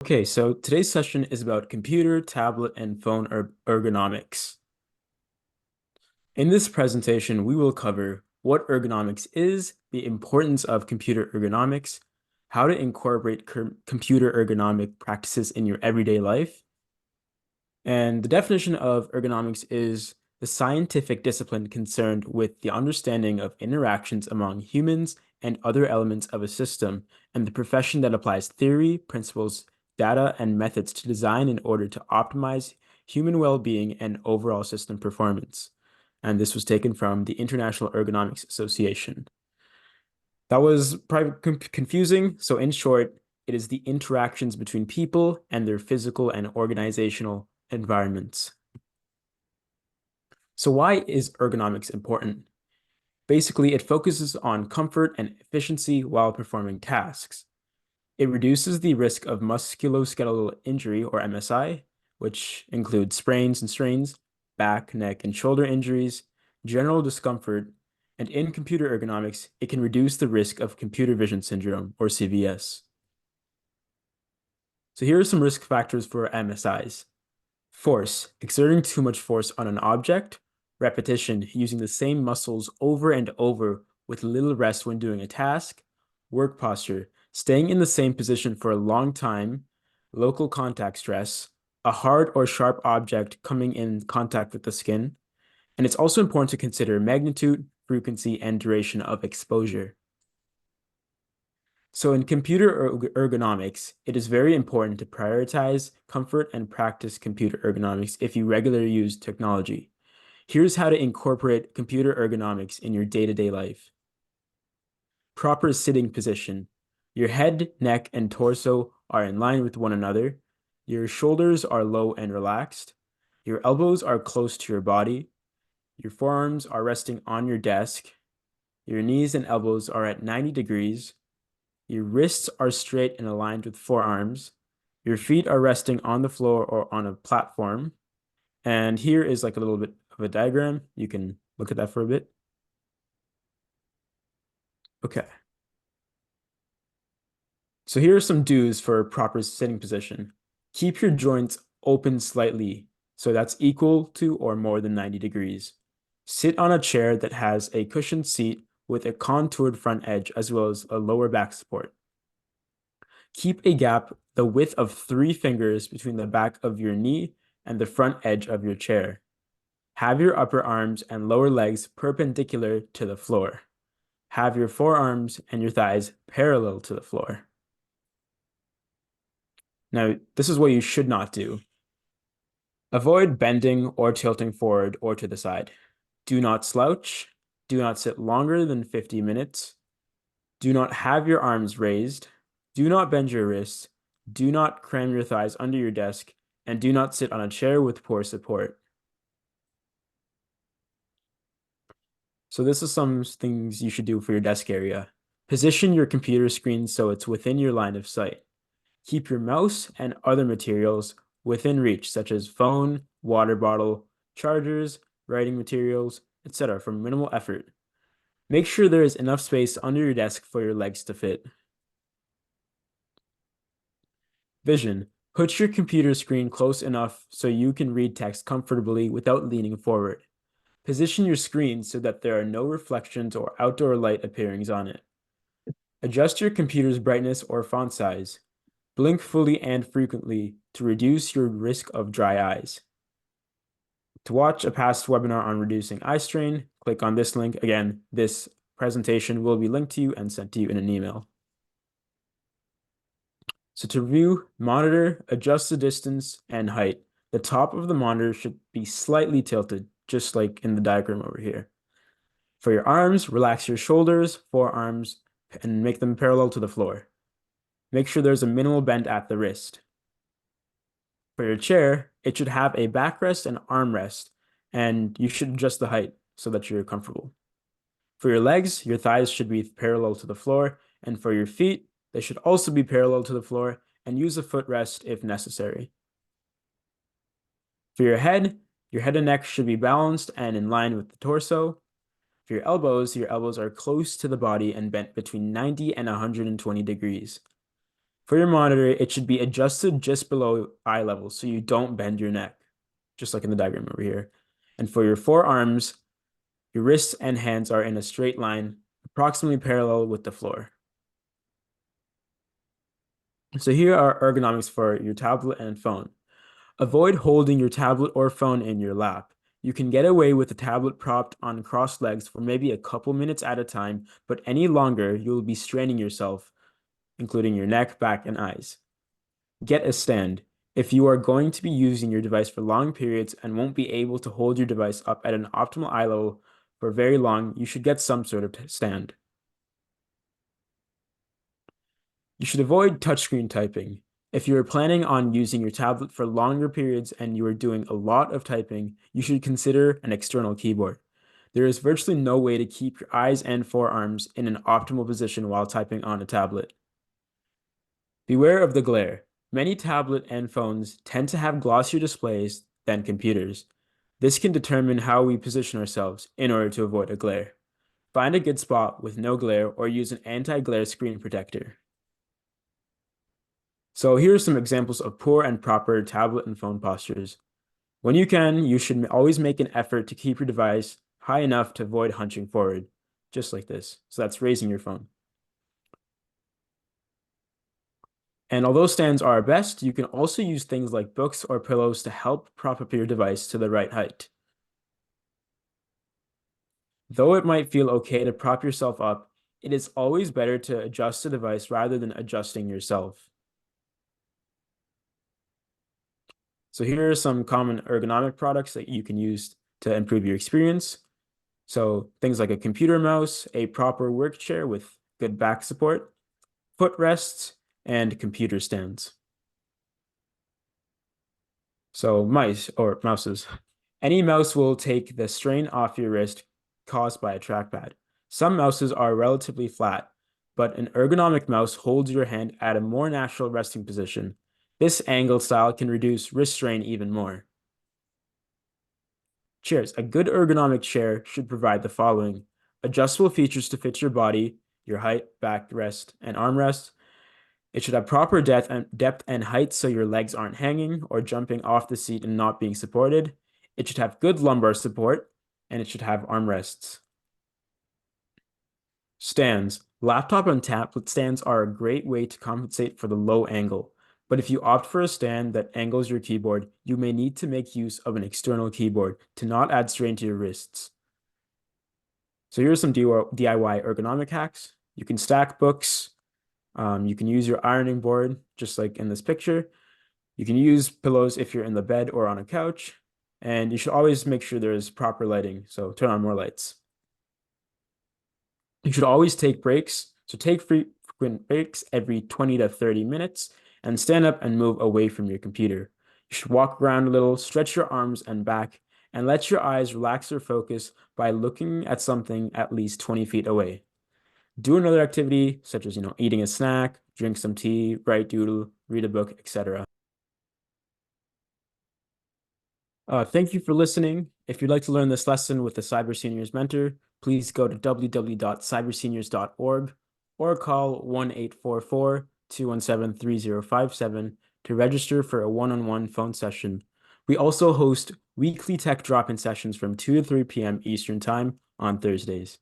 Okay, so today's session is about computer, tablet, and phone ergonomics. In this presentation, we will cover what ergonomics is, the importance of computer ergonomics, how to incorporate computer ergonomic practices in your everyday life. And the definition of ergonomics is the scientific discipline concerned with the understanding of interactions among humans and other elements of a system, and the profession that applies theory, principles, data, and methods to design in order to optimize human well-being and overall system performance. And this was taken from the International Ergonomics Association. That was probably confusing. So in short, it is the interactions between people and their physical and organizational environments. So why is ergonomics important? Basically, it focuses on comfort and efficiency while performing tasks. It reduces the risk of musculoskeletal injury, or MSI, which includes sprains and strains, back, neck, and shoulder injuries, general discomfort, and in computer ergonomics, it can reduce the risk of computer vision syndrome, or CVS. So here are some risk factors for MSIs. Force, exerting too much force on an object. Repetition, using the same muscles over and over with little rest when doing a task. Work posture, staying in the same position for a long time. Local contact stress, a hard or sharp object coming in contact with the skin. And it's also important to consider magnitude, frequency, and duration of exposure. So in computer ergonomics, it is very important to prioritize comfort and practice computer ergonomics if you regularly use technology. Here's how to incorporate computer ergonomics in your day-to-day life. Proper sitting position. Your head, neck, and torso are in line with one another. Your shoulders are low and relaxed. Your elbows are close to your body. Your forearms are resting on your desk. Your knees and elbows are at 90 degrees. Your wrists are straight and aligned with forearms. Your feet are resting on the floor or on a platform. And here is like a little bit of a diagram. You can look at that for a bit. Okay. So here are some do's for proper sitting position. Keep your joints open slightly, so that's equal to or more than 90 degrees. Sit on a chair that has a cushioned seat with a contoured front edge as well as a lower back support. Keep a gap the width of 3 fingers between the back of your knee and the front edge of your chair. Have your upper arms and lower legs perpendicular to the floor. Have your forearms and your thighs parallel to the floor. Now, this is what you should not do. Avoid bending or tilting forward or to the side. Do not slouch. Do not sit longer than 50 minutes. Do not have your arms raised. Do not bend your wrists. Do not cram your thighs under your desk. And do not sit on a chair with poor support. So this is some things you should do for your desk area. Position your computer screen so it's within your line of sight. Keep your mouse and other materials within reach, such as phone, water bottle, chargers, writing materials, etc., for minimal effort. Make sure there is enough space under your desk for your legs to fit. Vision. Put your computer screen close enough so you can read text comfortably without leaning forward. Position your screen so that there are no reflections or outdoor light appearings on it. Adjust your computer's brightness or font size. Blink fully and frequently to reduce your risk of dry eyes. To watch a past webinar on reducing eye strain, click on this link. Again, this presentation will be linked to you and sent to you in an email. So to review, monitor, adjust the distance and height. The top of the monitor should be slightly tilted, just like in the diagram over here. For your arms, relax your shoulders, forearms, and make them parallel to the floor. Make sure there's a minimal bend at the wrist. For your chair, it should have a backrest and armrest, and you should adjust the height so that you're comfortable. For your legs, your thighs should be parallel to the floor, and for your feet, they should also be parallel to the floor and use a footrest if necessary. For your head and neck should be balanced and in line with the torso. For your elbows are close to the body and bent between 90 and 120 degrees. For your monitor, it should be adjusted just below eye level so you don't bend your neck, just like in the diagram over here. And for your forearms, your wrists and hands are in a straight line, approximately parallel with the floor. So here are ergonomics for your tablet and phone. Avoid holding your tablet or phone in your lap. You can get away with the tablet propped on crossed legs for maybe a couple minutes at a time, but any longer, you'll be straining yourself, including your neck, back, and eyes. Get a stand. If you are going to be using your device for long periods and won't be able to hold your device up at an optimal eye level for very long, you should get some sort of stand. You should avoid touchscreen typing. If you are planning on using your tablet for longer periods and you are doing a lot of typing, you should consider an external keyboard. There is virtually no way to keep your eyes and forearms in an optimal position while typing on a tablet. Beware of the glare. Many tablet and phones tend to have glossier displays than computers. This can determine how we position ourselves in order to avoid a glare. Find a good spot with no glare or use an anti-glare screen protector. So here are some examples of poor and proper tablet and phone postures. When you can, you should always make an effort to keep your device high enough to avoid hunching forward, just like this. So that's raising your phone. And although stands are best, you can also use things like books or pillows to help prop up your device to the right height. Though it might feel okay to prop yourself up, it is always better to adjust the device rather than adjusting yourself. So here are some common ergonomic products that you can use to improve your experience. So things like a computer mouse, a proper work chair with good back support, footrests, and computer stands. So mice or mouses. Any mouse will take the strain off your wrist caused by a trackpad. Some mouses are relatively flat, but an ergonomic mouse holds your hand at a more natural resting position. This angled style can reduce wrist strain even more. Chairs. A good ergonomic chair should provide the following: adjustable features to fit your body, your height, backrest, and armrest. It should have proper depth and height so your legs aren't hanging or jumping off the seat and not being supported. It should have good lumbar support, and it should have armrests. Stands. Laptop and tablet stands are a great way to compensate for the low angle. But if you opt for a stand that angles your keyboard, you may need to make use of an external keyboard to not add strain to your wrists. So here are some DIY ergonomic hacks. You can stack books. You can use your ironing board, just like in this picture. You can use pillows if you're in the bed or on a couch. And you should always make sure there is proper lighting, so turn on more lights. You should always take breaks. So take frequent breaks every 20 to 30 minutes and stand up and move away from your computer. You should walk around a little, stretch your arms and back, and let your eyes relax their focus by looking at something at least 20 feet away. Do another activity such as, eating a snack, drink some tea, write, doodle, read a book, etc. Thank you for listening. If you'd like to learn this lesson with the Cyber Seniors Mentor, please go to www.cyberseniors.org or call 1-844-217-3057 to register for a one-on-one phone session. We also host weekly tech drop-in sessions from 2 to 3 p.m. Eastern Time on Thursdays.